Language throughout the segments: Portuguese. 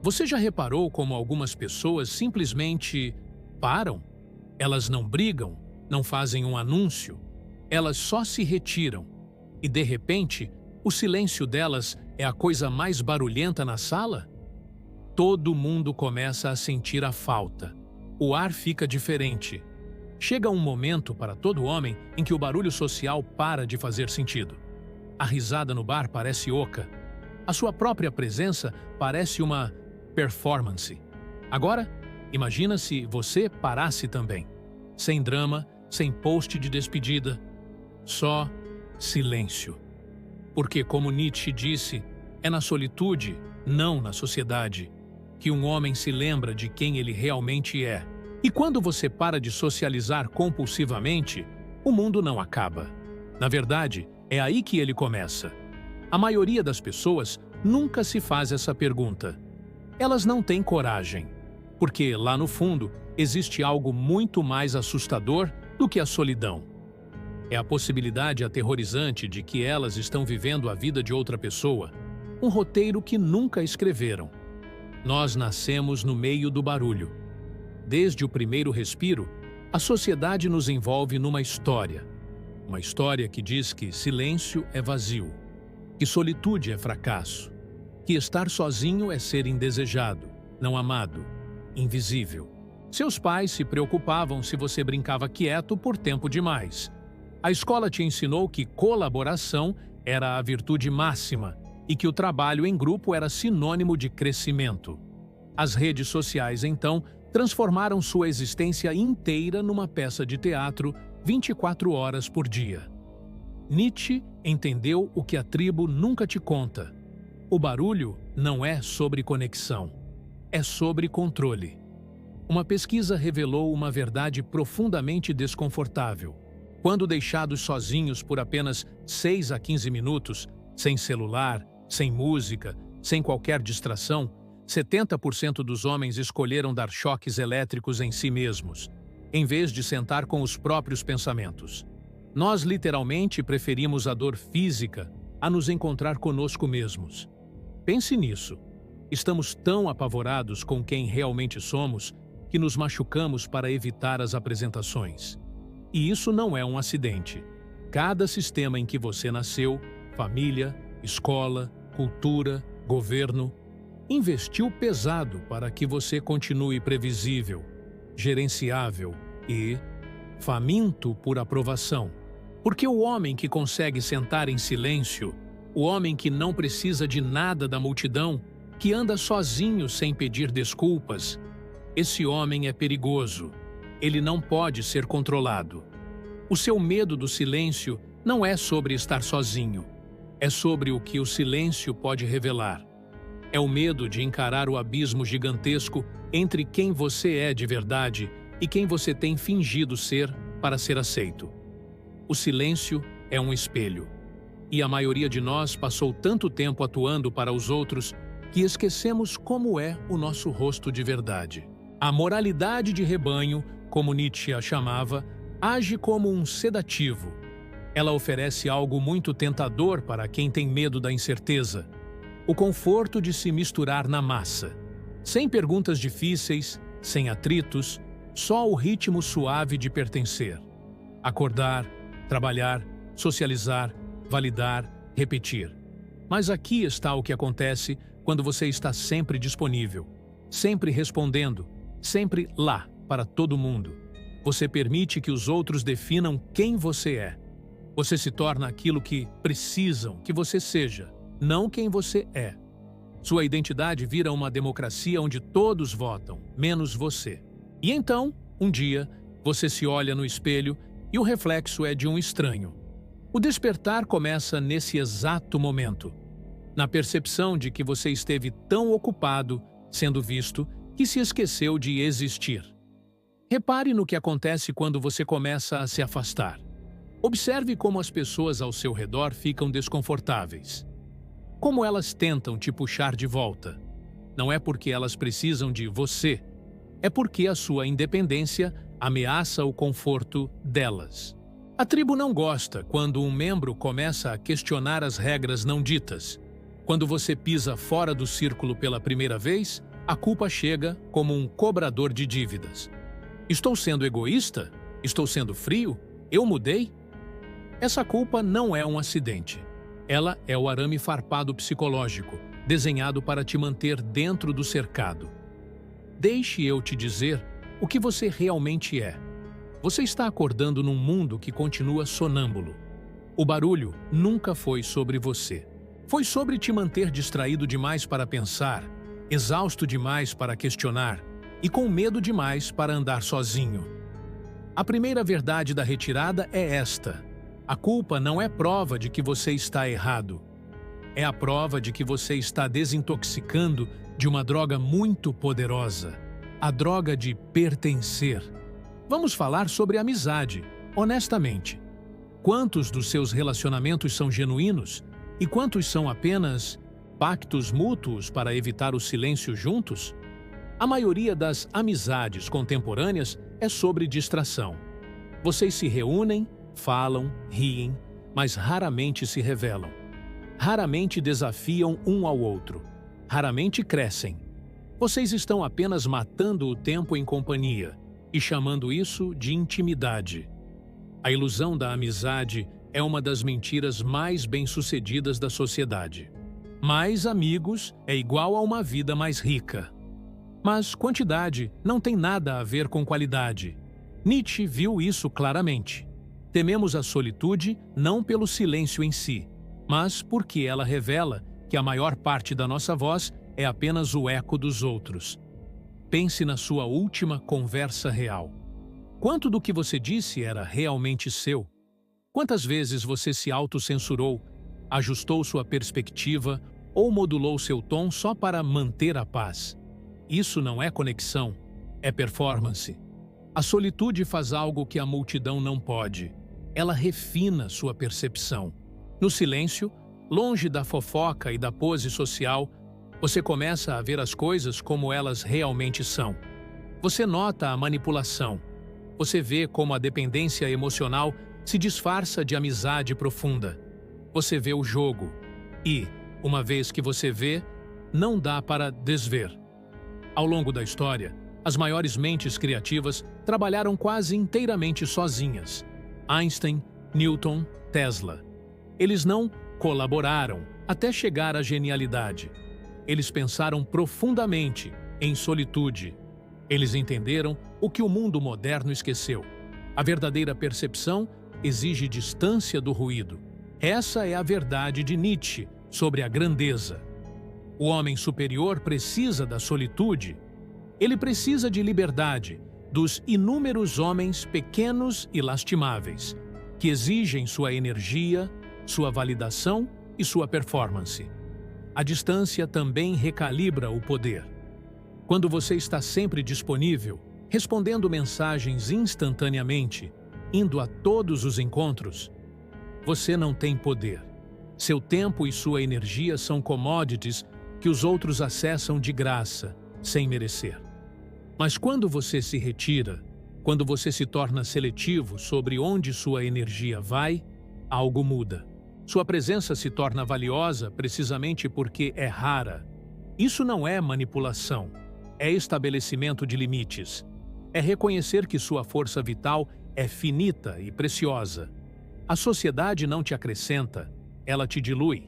Você já reparou como algumas pessoas simplesmente param? Elas não brigam, não fazem um anúncio, elas só se retiram. E de repente, o silêncio delas é a coisa mais barulhenta na sala? Todo mundo começa a sentir a falta. O ar fica diferente. Chega um momento para todo homem em que o barulho social para de fazer sentido. A risada no bar parece oca. A sua própria presença parece uma performance. Agora, imagina se você parasse também. Sem drama, sem post de despedida. Só silêncio. Porque, como Nietzsche disse, é na solitude, não na sociedade, que um homem se lembra de quem ele realmente é. E quando você para de socializar compulsivamente, o mundo não acaba. Na verdade, é aí que ele começa. A maioria das pessoas nunca se faz essa pergunta. Elas não têm coragem, porque lá no fundo existe algo muito mais assustador do que a solidão. É a possibilidade aterrorizante de que elas estão vivendo a vida de outra pessoa, um roteiro que nunca escreveram. Nós nascemos no meio do barulho. Desde o primeiro respiro, a sociedade nos envolve numa história. Uma história que diz que silêncio é vazio, que solitude é fracasso, que estar sozinho é ser indesejado, não amado, invisível. Seus pais se preocupavam se você brincava quieto por tempo demais. A escola te ensinou que colaboração era a virtude máxima e que o trabalho em grupo era sinônimo de crescimento. As redes sociais, então, transformaram sua existência inteira numa peça de teatro 24 horas por dia. Nietzsche entendeu o que a tribo nunca te conta. O barulho não é sobre conexão, é sobre controle. Uma pesquisa revelou uma verdade profundamente desconfortável. Quando deixados sozinhos por apenas 6 a 15 minutos, sem celular, sem música, sem qualquer distração, 70% dos homens escolheram dar choques elétricos em si mesmos, em vez de sentar com os próprios pensamentos. Nós literalmente preferimos a dor física a nos encontrar conosco mesmos. Pense nisso. Estamos tão apavorados com quem realmente somos que nos machucamos para evitar as apresentações. E isso não é um acidente. Cada sistema em que você nasceu, família, escola, cultura, governo, investiu pesado para que você continue previsível, gerenciável e faminto por aprovação. Porque o homem que consegue sentar em silêncio, o homem que não precisa de nada da multidão, que anda sozinho sem pedir desculpas, esse homem é perigoso. Ele não pode ser controlado. O seu medo do silêncio não é sobre estar sozinho. É sobre o que o silêncio pode revelar. É o medo de encarar o abismo gigantesco entre quem você é de verdade e quem você tem fingido ser para ser aceito. O silêncio é um espelho. E a maioria de nós passou tanto tempo atuando para os outros que esquecemos como é o nosso rosto de verdade. A moralidade de rebanho, como Nietzsche a chamava, age como um sedativo. Ela oferece algo muito tentador para quem tem medo da incerteza. O conforto de se misturar na massa. Sem perguntas difíceis, sem atritos, só o ritmo suave de pertencer. Acordar, trabalhar, socializar, validar, repetir. Mas aqui está o que acontece quando você está sempre disponível, sempre respondendo, sempre lá para todo mundo. Você permite que os outros definam quem você é. Você se torna aquilo que precisam que você seja, não quem você é. Sua identidade vira uma democracia onde todos votam, menos você. E então, um dia, você se olha no espelho e o reflexo é de um estranho. O despertar começa nesse exato momento, na percepção de que você esteve tão ocupado, sendo visto, que se esqueceu de existir. Repare no que acontece quando você começa a se afastar. Observe como as pessoas ao seu redor ficam desconfortáveis. Como elas tentam te puxar de volta. Não é porque elas precisam de você, é porque a sua independência ameaça o conforto delas. A tribo não gosta quando um membro começa a questionar as regras não ditas. Quando você pisa fora do círculo pela primeira vez, A culpa chega como um cobrador de dívidas. Estou sendo egoísta? Estou sendo frio? Eu mudei? Essa culpa não é um acidente. Ela é o arame farpado psicológico, desenhado para te manter dentro do cercado. Deixe eu te dizer o que você realmente é. Você está acordando num mundo que continua sonâmbulo. O barulho nunca foi sobre você. Foi sobre te manter distraído demais para pensar, exausto demais para questionar e com medo demais para andar sozinho. A primeira verdade da retirada é esta: a culpa não é prova de que você está errado. É a prova de que você está desintoxicando de uma droga muito poderosa, a droga de pertencer. Vamos falar sobre amizade, honestamente. Quantos dos seus relacionamentos são genuínos e quantos são apenas pactos mútuos para evitar o silêncio juntos? A maioria das amizades contemporâneas é sobre distração. Vocês se reúnem, falam, riem, mas raramente se revelam. Raramente desafiam um ao outro. Raramente crescem. Vocês estão apenas matando o tempo em companhia e chamando isso de intimidade. A ilusão da amizade é uma das mentiras mais bem-sucedidas da sociedade. Mais amigos é igual a uma vida mais rica. Mas quantidade não tem nada a ver com qualidade. Nietzsche viu isso claramente. Tememos a solitude não pelo silêncio em si, mas porque ela revela que a maior parte da nossa voz é apenas o eco dos outros. Pense na sua última conversa real. Quanto do que você disse era realmente seu? Quantas vezes você se autocensurou, ajustou sua perspectiva ou modulou seu tom só para manter a paz? Isso não é conexão, é performance. A solitude faz algo que a multidão não pode. Ela refina sua percepção. No silêncio, longe da fofoca e da pose social, você começa a ver as coisas como elas realmente são. Você nota a manipulação. Você vê como a dependência emocional se disfarça de amizade profunda. Você vê o jogo. E, uma vez que você vê, não dá para desver. Ao longo da história, as maiores mentes criativas trabalharam quase inteiramente sozinhas. Einstein, Newton, Tesla. Eles não colaboraram até chegar à genialidade. Eles pensaram profundamente, em solitude. Eles entenderam o que o mundo moderno esqueceu. A verdadeira percepção exige distância do ruído. Essa é a verdade de Nietzsche sobre a grandeza. O homem superior precisa da solitude. Ele precisa de liberdade, dos inúmeros homens pequenos e lastimáveis, que exigem sua energia, sua validação e sua performance. A distância também recalibra o poder. Quando você está sempre disponível, respondendo mensagens instantaneamente, indo a todos os encontros, você não tem poder. Seu tempo e sua energia são commodities que os outros acessam de graça, sem merecer. Mas quando você se retira, quando você se torna seletivo sobre onde sua energia vai, algo muda. Sua presença se torna valiosa precisamente porque é rara. Isso não é manipulação, é estabelecimento de limites. É reconhecer que sua força vital é finita e preciosa. A sociedade não te acrescenta, ela te dilui.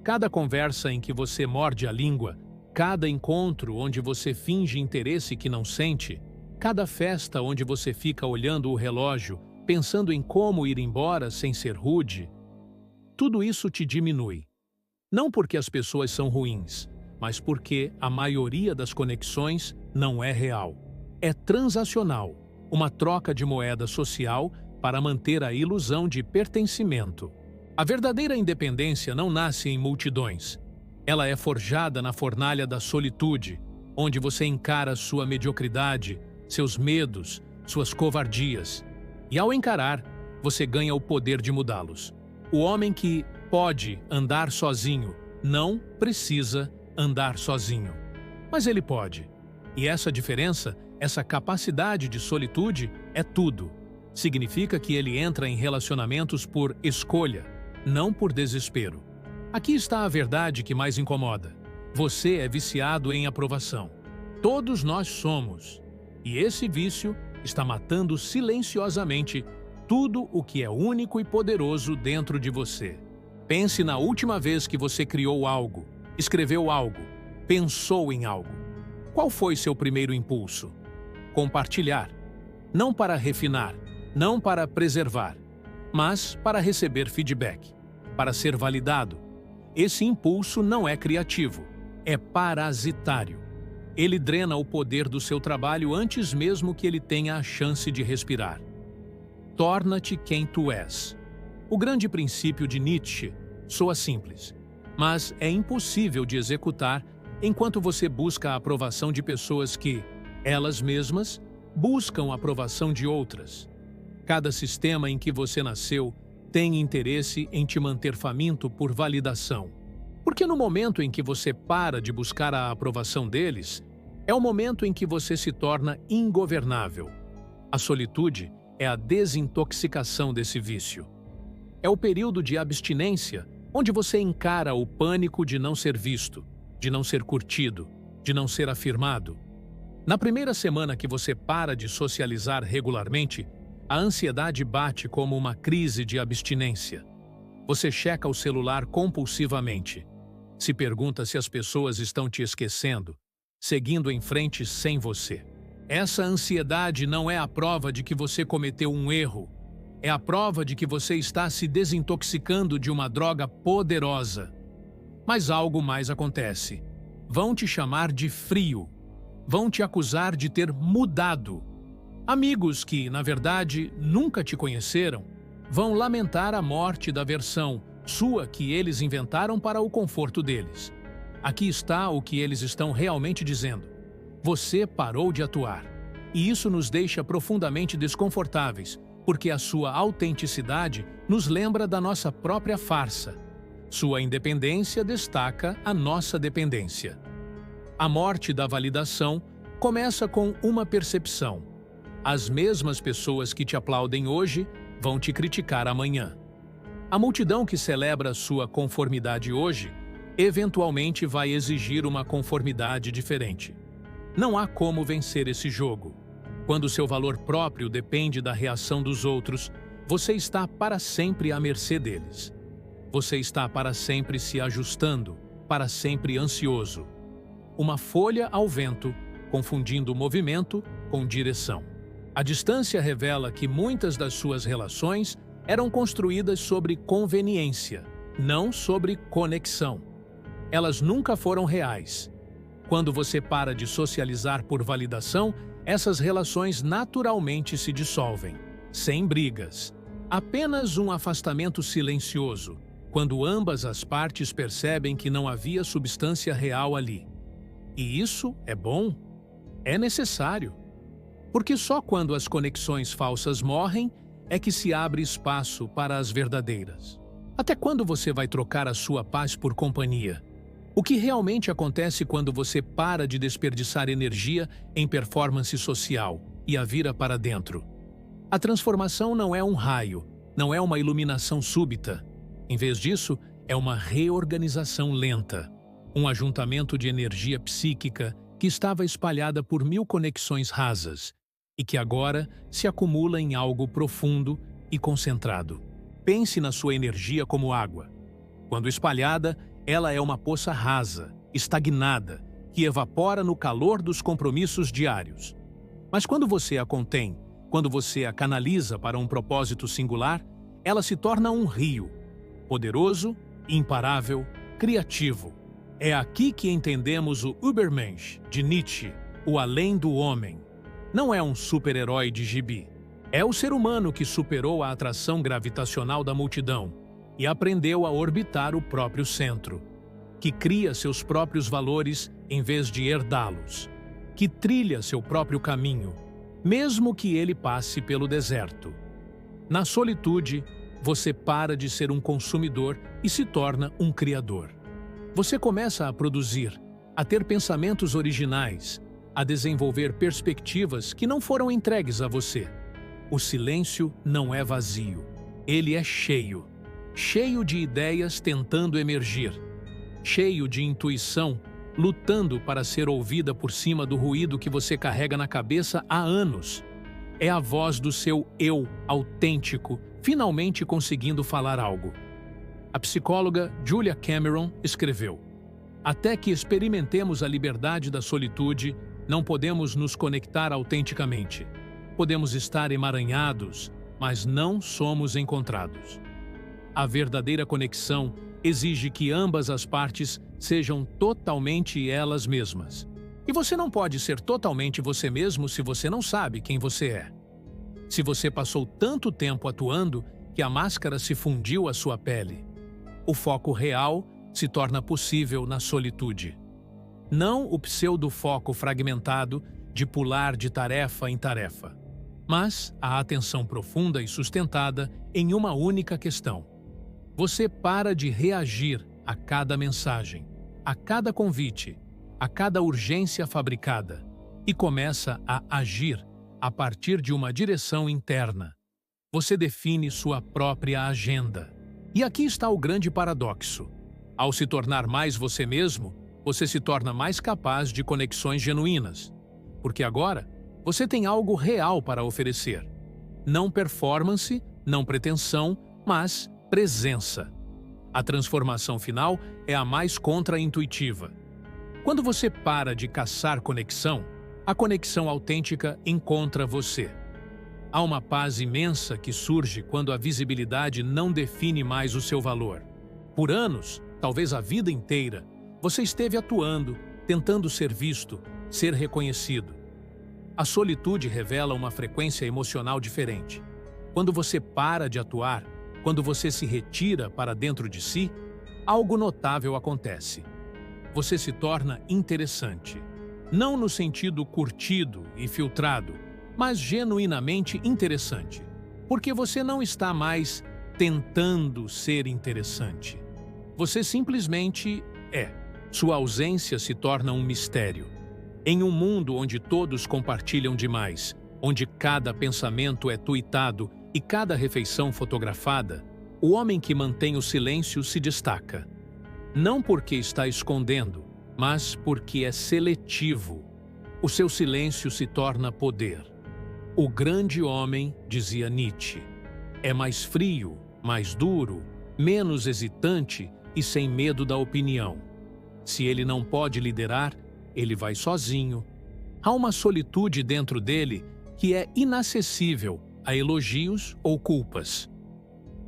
Cada conversa em que você morde a língua, cada encontro onde você finge interesse que não sente, cada festa onde você fica olhando o relógio, pensando em como ir embora sem ser rude, tudo isso te diminui. Não porque as pessoas são ruins, mas porque a maioria das conexões não é real. É transacional, uma troca de moeda social para manter a ilusão de pertencimento. A verdadeira independência não nasce em multidões. Ela é forjada na fornalha da solitude, onde você encara sua mediocridade, seus medos, suas covardias. E ao encarar, você ganha o poder de mudá-los. O homem que pode andar sozinho não precisa andar sozinho. Mas ele pode. E essa diferença, essa capacidade de solitude é tudo. Significa que ele entra em relacionamentos por escolha, não por desespero. Aqui está a verdade que mais incomoda. Você é viciado em aprovação. Todos nós somos. E esse vício está matando silenciosamente tudo o que é único e poderoso dentro de você. Pense na última vez que você criou algo, escreveu algo, pensou em algo. Qual foi seu primeiro impulso? Compartilhar. Não para refinar, não para preservar, mas para receber feedback, para ser validado. Esse impulso não é criativo, é parasitário. Ele drena o poder do seu trabalho antes mesmo que ele tenha a chance de respirar. Torna-te quem tu és. O grande princípio de Nietzsche soa simples, mas é impossível de executar enquanto você busca a aprovação de pessoas que, elas mesmas, buscam a aprovação de outras. Cada sistema em que você nasceu tem interesse em te manter faminto por validação. Porque no momento em que você para de buscar a aprovação deles, é o momento em que você se torna ingovernável. A solitude é a desintoxicação desse vício. É o período de abstinência, onde você encara o pânico de não ser visto, de não ser curtido, de não ser afirmado. Na primeira semana que você para de socializar regularmente, a ansiedade bate como uma crise de abstinência. Você checa o celular compulsivamente. Se pergunta se as pessoas estão te esquecendo, seguindo em frente sem você. Essa ansiedade não é a prova de que você cometeu um erro. É a prova de que você está se desintoxicando de uma droga poderosa. Mas algo mais acontece. Vão te chamar de frio. Vão te acusar de ter mudado. Amigos que, na verdade, nunca te conheceram, vão lamentar a morte da versão sua que eles inventaram para o conforto deles. Aqui está o que eles estão realmente dizendo. Você parou de atuar. E isso nos deixa profundamente desconfortáveis, porque a sua autenticidade nos lembra da nossa própria farsa. Sua independência destaca a nossa dependência. A morte da validação começa com uma percepção. As mesmas pessoas que te aplaudem hoje vão te criticar amanhã. A multidão que celebra sua conformidade hoje, eventualmente vai exigir uma conformidade diferente. Não há como vencer esse jogo. Quando seu valor próprio depende da reação dos outros, você está para sempre à mercê deles. Você está para sempre se ajustando, para sempre ansioso. Uma folha ao vento, confundindo movimento com direção. A distância revela que muitas das suas relações eram construídas sobre conveniência, não sobre conexão. Elas nunca foram reais. Quando você para de socializar por validação, essas relações naturalmente se dissolvem, sem brigas. Apenas um afastamento silencioso, quando ambas as partes percebem que não havia substância real ali. E isso é bom? É necessário. Porque só quando as conexões falsas morrem é que se abre espaço para as verdadeiras. Até quando você vai trocar a sua paz por companhia? O que realmente acontece quando você para de desperdiçar energia em performance social e a vira para dentro? A transformação não é um raio, não é uma iluminação súbita. Em vez disso, é uma reorganização lenta, um ajuntamento de energia psíquica que estava espalhada por 1000 conexões rasas e que agora se acumula em algo profundo e concentrado. Pense na sua energia como água. Quando espalhada, ela é uma poça rasa, estagnada, que evapora no calor dos compromissos diários. Mas quando você a contém, quando você a canaliza para um propósito singular, ela se torna um rio, poderoso, imparável, criativo. É aqui que entendemos o Übermensch, de Nietzsche, o além do homem. Não é um super-herói de gibi. É o ser humano que superou a atração gravitacional da multidão e aprendeu a orbitar o próprio centro, que cria seus próprios valores em vez de herdá-los, que trilha seu próprio caminho, mesmo que ele passe pelo deserto. Na solitude, você para de ser um consumidor e se torna um criador. Você começa a produzir, a ter pensamentos originais, a desenvolver perspectivas que não foram entregues a você. O silêncio não é vazio, ele é cheio. Cheio de ideias tentando emergir, cheio de intuição lutando para ser ouvida por cima do ruído que você carrega na cabeça há anos. É a voz do seu eu autêntico finalmente conseguindo falar algo. A psicóloga Julia Cameron escreveu: "Até que experimentemos a liberdade da solitude, não podemos nos conectar autenticamente. Podemos estar emaranhados, mas não somos encontrados." A verdadeira conexão exige que ambas as partes sejam totalmente elas mesmas. E você não pode ser totalmente você mesmo se você não sabe quem você é. Se você passou tanto tempo atuando que a máscara se fundiu à sua pele, o foco real se torna possível na solitude. Não o pseudo-foco fragmentado de pular de tarefa em tarefa, mas a atenção profunda e sustentada em uma única questão. Você para de reagir a cada mensagem, a cada convite, a cada urgência fabricada e começa a agir a partir de uma direção interna. Você define sua própria agenda. E aqui está o grande paradoxo. Ao se tornar mais você mesmo, você se torna mais capaz de conexões genuínas. Porque agora, você tem algo real para oferecer. Não performance, não pretensão, mas presença. A transformação final é a mais contra-intuitiva. Quando você para de caçar conexão, a conexão autêntica encontra você. Há uma paz imensa que surge quando a visibilidade não define mais o seu valor. Por anos, talvez a vida inteira, você esteve atuando, tentando ser visto, ser reconhecido. A solitude revela uma frequência emocional diferente. Quando você para de atuar, quando você se retira para dentro de si, algo notável acontece. Você se torna interessante. Não no sentido curtido e filtrado, mas genuinamente interessante. Porque você não está mais tentando ser interessante. Você simplesmente é. Sua ausência se torna um mistério. Em um mundo onde todos compartilham demais, onde cada pensamento é tuitado e cada refeição fotografada, o homem que mantém o silêncio se destaca. Não porque está escondendo, mas porque é seletivo. O seu silêncio se torna poder. O grande homem, dizia Nietzsche, é mais frio, mais duro, menos hesitante e sem medo da opinião. Se ele não pode liderar, ele vai sozinho. Há uma solitude dentro dele que é inacessível a elogios ou culpas.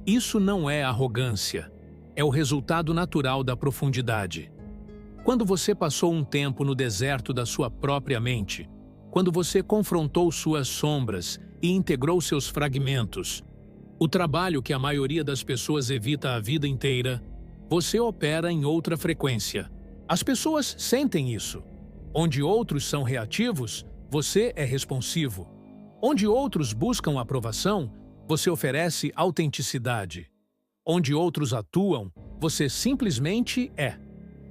Isso não é arrogância, é o resultado natural da profundidade. Quando você passou um tempo no deserto da sua própria mente, quando você confrontou suas sombras e integrou seus fragmentos, o trabalho que a maioria das pessoas evita a vida inteira, você opera em outra frequência. As pessoas sentem isso. Onde outros são reativos, você é responsivo. Onde outros buscam aprovação, você oferece autenticidade. Onde outros atuam, você simplesmente é.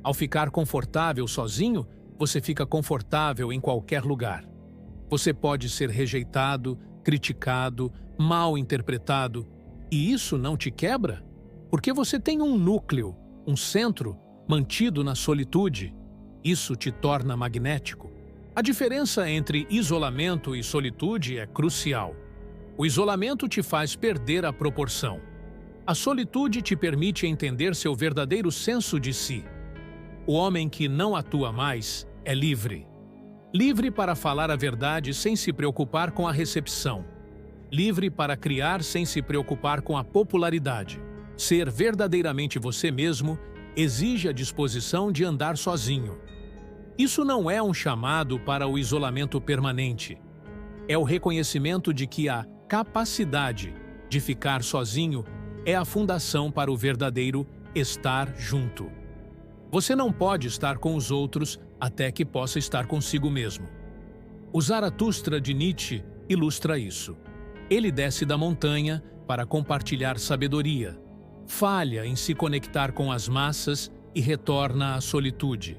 Ao ficar confortável sozinho, você fica confortável em qualquer lugar. Você pode ser rejeitado, criticado, mal interpretado. E isso não te quebra? Porque você tem um núcleo, um centro, mantido na solitude. Isso te torna magnético. A diferença entre isolamento e solitude é crucial. O isolamento te faz perder a proporção. A solitude te permite entender seu verdadeiro senso de si. O homem que não atua mais é livre. Livre para falar a verdade sem se preocupar com a recepção. Livre para criar sem se preocupar com a popularidade. Ser verdadeiramente você mesmo exige a disposição de andar sozinho. Isso não é um chamado para o isolamento permanente. É o reconhecimento de que a capacidade de ficar sozinho é a fundação para o verdadeiro estar junto. Você não pode estar com os outros até que possa estar consigo mesmo. O Zaratustra de Nietzsche ilustra isso. Ele desce da montanha para compartilhar sabedoria, falha em se conectar com as massas e retorna à solitude.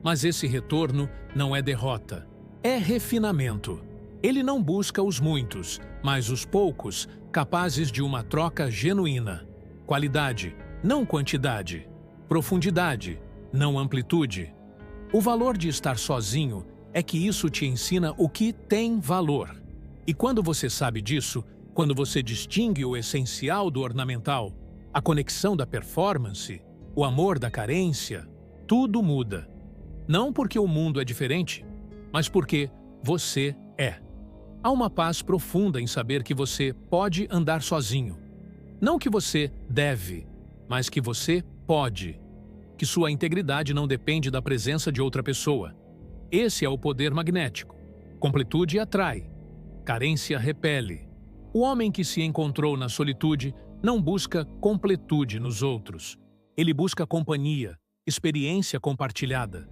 Mas esse retorno não é derrota, é refinamento. Ele não busca os muitos, mas os poucos, capazes de uma troca genuína. Qualidade, não quantidade. Profundidade, não amplitude. O valor de estar sozinho é que isso te ensina o que tem valor. E quando você sabe disso, quando você distingue o essencial do ornamental, a conexão da performance, o amor da carência, tudo muda. Não porque o mundo é diferente, mas porque você é. Há uma paz profunda em saber que você pode andar sozinho. Não que você deve, mas que você pode. Que sua integridade não depende da presença de outra pessoa. Esse é o poder magnético. Completude atrai. Carência repele. O homem que se encontrou na solitude não busca completude nos outros. Ele busca companhia, experiência compartilhada.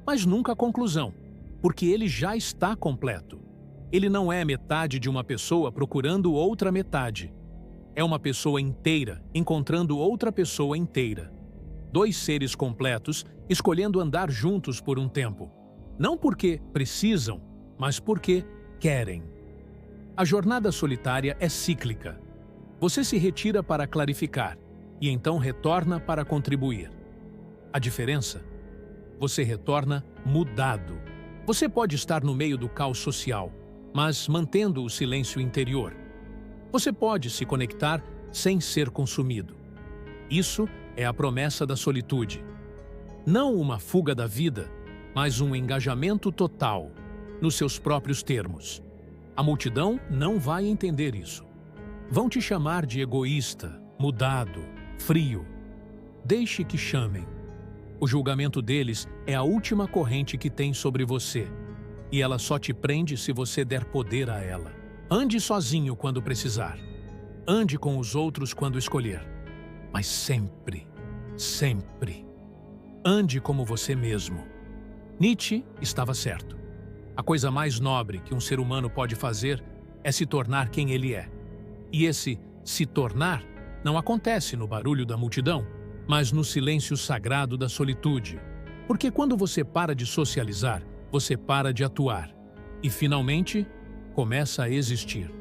Mas nunca conclusão, porque ele já está completo. Ele não é metade de uma pessoa procurando outra metade. É uma pessoa inteira encontrando outra pessoa inteira. Dois seres completos escolhendo andar juntos por um tempo. Não porque precisam, mas porque querem. A jornada solitária é cíclica. Você se retira para clarificar e então retorna para contribuir. A diferença? Você retorna mudado. Você pode estar no meio do caos social, mas mantendo o silêncio interior. Você pode se conectar sem ser consumido. Isso é a promessa da solitude. Não uma fuga da vida, mas um engajamento total, nos seus próprios termos. A multidão não vai entender isso. Vão te chamar de egoísta, mudado, frio. Deixe que chamem. O julgamento deles é a última corrente que tem sobre você, e ela só te prende se você der poder a ela. Ande sozinho quando precisar. Ande com os outros quando escolher. Mas sempre, sempre, ande como você mesmo. Nietzsche estava certo. A coisa mais nobre que um ser humano pode fazer é se tornar quem ele é. E esse se tornar não acontece no barulho da multidão, mas no silêncio sagrado da solitude. Porque quando você para de socializar, você para de atuar. E, finalmente, começa a existir.